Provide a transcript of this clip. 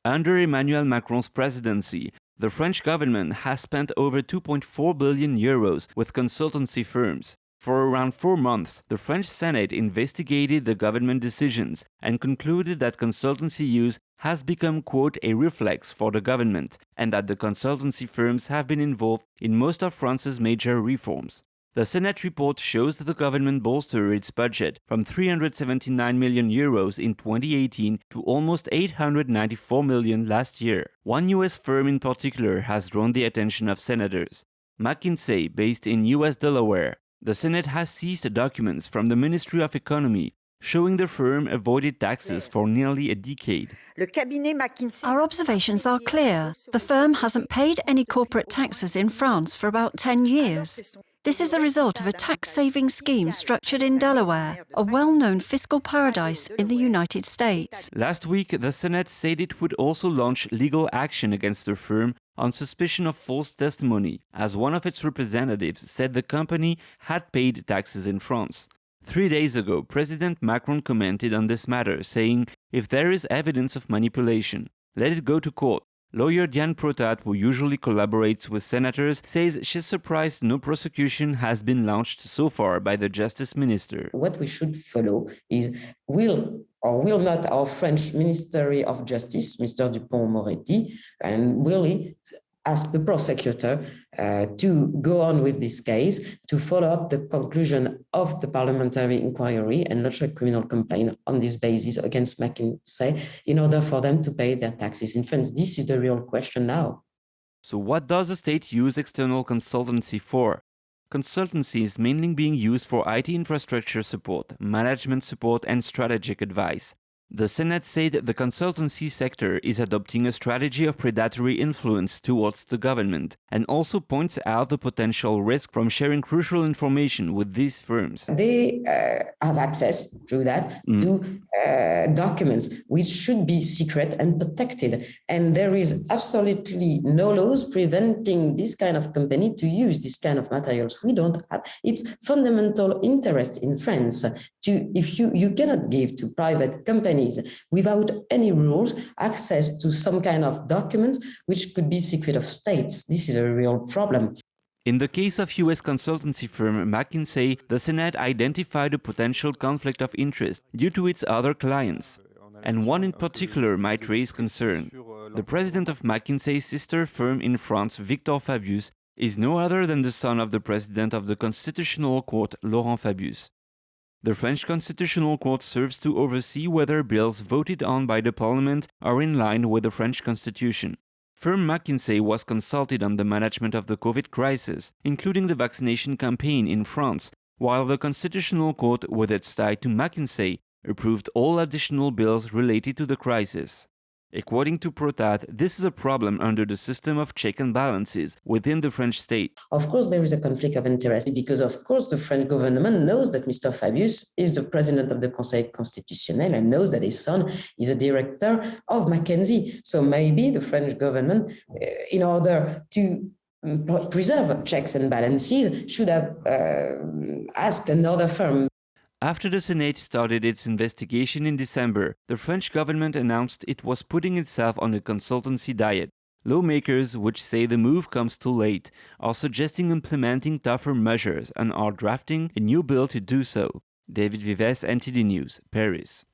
Under Emmanuel Macron's presidency, the French government has spent over 2.4 billion euros with consultancy firms. For around 4 months, the French Senate investigated the government decisions and concluded that consultancy use has become, quote, a reflex for the government, and that the consultancy firms have been involved in most of France's major reforms. The Senate report shows that the government bolstered its budget from 379 million euros in 2018 to almost 894 million last year. One US firm in particular has drawn the attention of senators. McKinsey, based in US Delaware. The Senate has seized documents from the Ministry of Economy showing the firm avoided taxes for nearly a decade. Our observations are clear. The firm hasn't paid any corporate taxes in France for about 10 years. This is the result of a tax-saving scheme structured in Delaware, a well-known fiscal paradise in the United States. Last week, the Senate said it would also launch legal action against the firm on suspicion of false testimony, as one of its representatives said the company had paid taxes in France. 3 days ago, President Macron commented on this matter, saying, "If there is evidence of manipulation, let it go to court." Lawyer Diane Protat, who usually collaborates with senators, says she's surprised no prosecution has been launched so far by the Justice Minister. What we should follow is will or will not our French Ministry of Justice, Mr. Dupond-Moretti, and will he ask the prosecutor to go on with this case, to follow up the conclusion of the parliamentary inquiry and lodge a criminal complaint on this basis against McKinsey in order for them to pay their taxes in France. This is the real question now. So what does the state use external consultancy for? Consultancy is mainly being used for IT infrastructure support, management support, and strategic advice. The Senate said the consultancy sector is adopting a strategy of predatory influence towards the government and also points out the potential risk from sharing crucial information with these firms. They have access through that to documents which should be secret and protected. And there is absolutely no laws preventing this kind of company to use this kind of materials. We don't have. It's fundamental interest in France if you cannot give to private companies without any rules access to some kind of documents which could be secret of states. This is a real problem. In the case of US consultancy firm McKinsey, the Senate identified a potential conflict of interest due to its other clients, and one in particular might raise concern. The president of McKinsey's sister firm in France, Victor Fabius, is no other than the son of the president of the Constitutional Court, Laurent Fabius. The French Constitutional Court serves to oversee whether bills voted on by the Parliament are in line with the French Constitution. Firm McKinsey was consulted on the management of the COVID crisis, including the vaccination campaign in France, while the Constitutional Court, with its tie to McKinsey, approved all additional bills related to the crisis. According to Protat, this is a problem under the system of check and balances within the French state. Of course, there is a conflict of interest because, of course, the French government knows that Mr. Fabius is the president of the Conseil Constitutionnel and knows that his son is a director of McKinsey. So maybe the French government, in order to preserve checks and balances, should have asked another firm. After the Senate started its investigation in December, the French government announced it was putting itself on a consultancy diet. Lawmakers, which say the move comes too late, are suggesting implementing tougher measures and are drafting a new bill to do so. David Vives, NTD News, Paris.